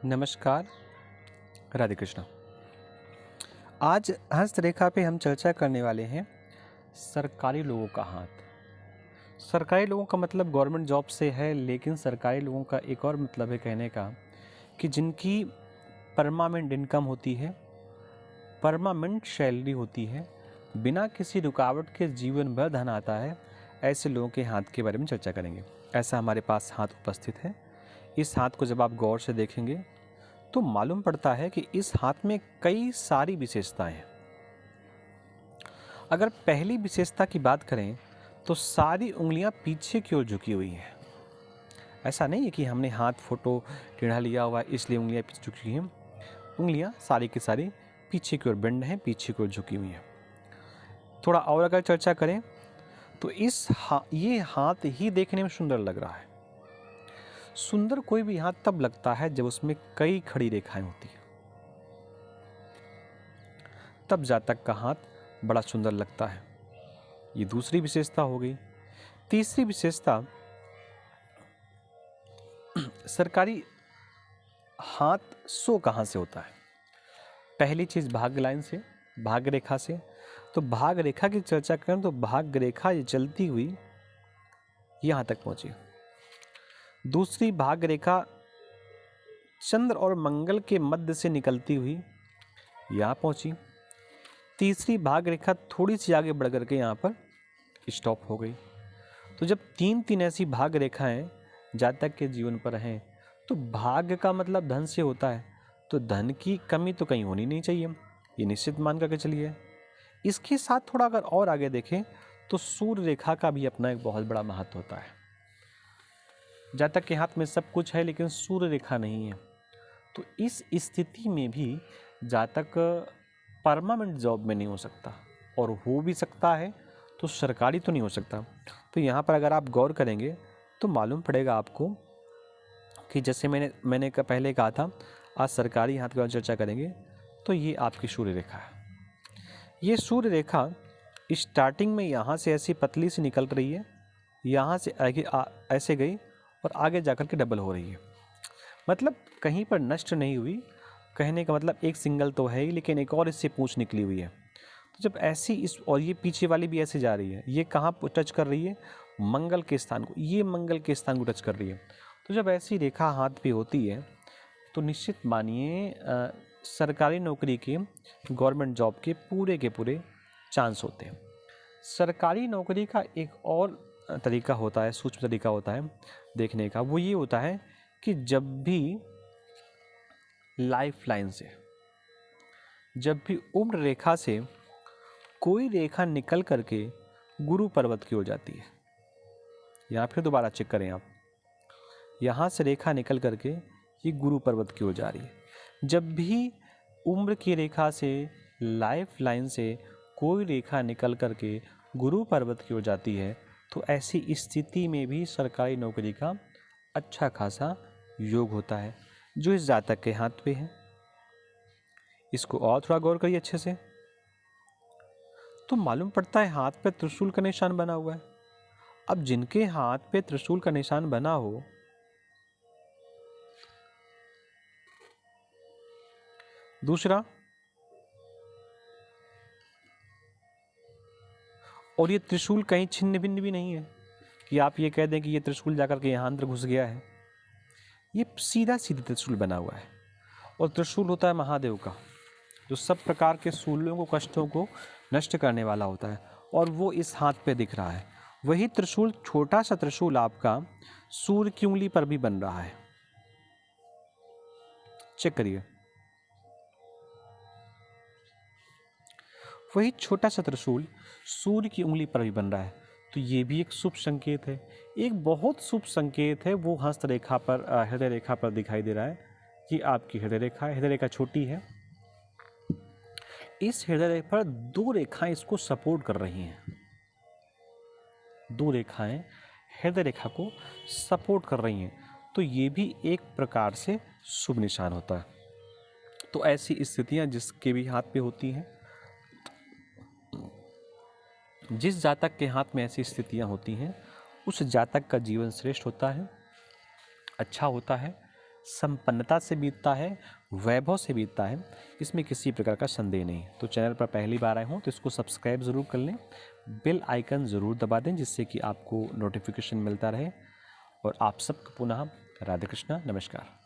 नमस्कार, राधे कृष्णा। आज हस्तरेखा पे हम चर्चा करने वाले हैं सरकारी लोगों का हाथ। सरकारी लोगों का मतलब गवर्नमेंट जॉब से है, लेकिन सरकारी लोगों का एक और मतलब है कहने का कि जिनकी परमानेंट इनकम होती है, परमानेंट सैलरी होती है, बिना किसी रुकावट के जीवन भर धन आता है, ऐसे लोगों के हाथ के बारे में चर्चा करेंगे। ऐसा हमारे पास हाथ उपस्थित है। इस हाथ को जब आप गौर से देखेंगे तो मालूम पड़ता है कि इस हाथ में कई सारी विशेषताएं हैं। अगर पहली विशेषता की बात करें तो सारी उंगलियां पीछे की ओर झुकी हुई हैं। ऐसा नहीं है कि हमने हाथ फोटो टेढ़ा लिया हुआ इसलिए उंगलियां पीछे झुकी हैं। उंगलियां सारी की सारी पीछे की ओर बेंड हैं, पीछे की ओर झुकी हुई हैं। थोड़ा और अगर चर्चा करें तो ये हाथ ही देखने में सुंदर लग रहा है। सुंदर कोई भी हाथ तब लगता है जब उसमें कई खड़ी रेखाएं होती हैं, तब जातक का हाथ बड़ा सुंदर लगता है। ये दूसरी विशेषता हो गई। तीसरी विशेषता, सरकारी हाथ शो कहाँ से होता है? पहली चीज भाग्य लाइन से, भाग्य रेखा से। तो भाग्य रेखा की चर्चा करें तो भाग्य रेखा ये चलती हुई यहां तक पहुंची। दूसरी भाग्य रेखा चंद्र और मंगल के मध्य से निकलती हुई यहां पहुंची। तीसरी भाग्य रेखा थोड़ी सी आगे बढ़ करके यहाँ पर स्टॉप हो गई। तो जब तीन तीन ऐसी भाग्य रेखाएं जातक के जीवन पर हैं तो भाग्य का मतलब धन से होता है, तो धन की कमी तो कहीं होनी नहीं चाहिए, ये निश्चित मान करके चलिए। इसके साथ थोड़ा अगर और आगे देखें तो सूर्य रेखा का भी अपना एक बहुत बड़ा महत्व होता है। जातक के हाथ में सब कुछ है लेकिन सूर्य रेखा नहीं है, तो इस स्थिति में भी जातक परमानेंट जॉब में नहीं हो सकता, और हो भी सकता है तो सरकारी तो नहीं हो सकता। तो यहाँ पर अगर आप गौर करेंगे तो मालूम पड़ेगा आपको कि जैसे मैंने पहले कहा था, आज सरकारी हाथ की चर्चा करेंगे तो ये आपकी सूर्य रेखा है। ये सूर्य रेखा स्टार्टिंग में यहाँ से ऐसी पतली सी निकल रही है, यहाँ से आगे ऐसे गई और आगे जाकर के डबल हो रही है, मतलब कहीं पर नष्ट नहीं हुई। कहने का मतलब एक सिंगल तो है ही, लेकिन एक और इससे पूंछ निकली हुई है। तो जब ऐसी इस और ये पीछे वाली भी ऐसे जा रही है, ये कहाँ टच कर रही है? मंगल के स्थान को, ये मंगल के स्थान को टच कर रही है। तो जब ऐसी रेखा हाथ पे होती है तो निश्चित मानिए सरकारी नौकरी के, गवर्नमेंट जॉब के पूरे चांस होते हैं। सरकारी नौकरी का एक और तरीका होता है, सूक्ष्म तरीका होता है देखने का, वो ये होता है कि जब भी लाइफ लाइन से, जब भी उम्र रेखा से कोई रेखा निकल करके गुरु पर्वत की ओर जाती है, यहाँ फिर दोबारा चेक करें आप, यहाँ से रेखा निकल करके ये गुरु पर्वत की ओर जा रही है। जब भी उम्र की रेखा से, लाइफ लाइन से कोई रेखा निकल करके गुरु पर्वत की ओर जाती है तो ऐसी स्थिति में भी सरकारी नौकरी का अच्छा खासा योग होता है, जो इस जातक के हाथ पे है। इसको और थोड़ा गौर करिए अच्छे से, तो मालूम पड़ता है हाथ पे त्रिशूल का निशान बना हुआ है। अब जिनके हाथ पे त्रिशूल का निशान बना हो, दूसरा, और ये त्रिशूल कहीं छिन्न भिन्न भी नहीं है कि आप ये कह दें कि ये त्रिशूल जाकर के यहाँ अंदर घुस गया है। ये सीधा सीधा त्रिशूल बना हुआ है, और त्रिशूल होता है महादेव का, जो सब प्रकार के शूलों को, कष्टों को नष्ट करने वाला होता है, और वो इस हाथ पे दिख रहा है। वही त्रिशूल, छोटा सा त्रिशूल आपका सूर्य की उंगली पर भी बन रहा है, चेक करिए। वही छोटा सा त्रिशूल सूर्य की उंगली पर भी बन रहा है, तो ये भी एक शुभ संकेत है। एक बहुत शुभ संकेत है, वो हस्तरेखा पर, हृदय रेखा पर दिखाई दे रहा है कि आपकी हृदय रेखा है। हृदय रेखा छोटी है, इस हृदय रेखा पर दो रेखाएं इसको सपोर्ट कर रही हैं, दो रेखाएं हृदय रेखा को सपोर्ट कर रही हैं, तो ये भी एक प्रकार से शुभ निशान होता है। तो ऐसी स्थितियां जिसके भी हाथ पे होती हैं, जिस जातक के हाथ में ऐसी स्थितियां होती हैं, उस जातक का जीवन श्रेष्ठ होता है, अच्छा होता है, संपन्नता से बीतता है, वैभव से बीतता है, इसमें किसी प्रकार का संदेह नहीं। तो चैनल पर पहली बार आए हों तो इसको सब्सक्राइब ज़रूर कर लें, बेल आइकन ज़रूर दबा दें जिससे कि आपको नोटिफिकेशन मिलता रहे। और आप सबको पुनः राधे कृष्णा, नमस्कार।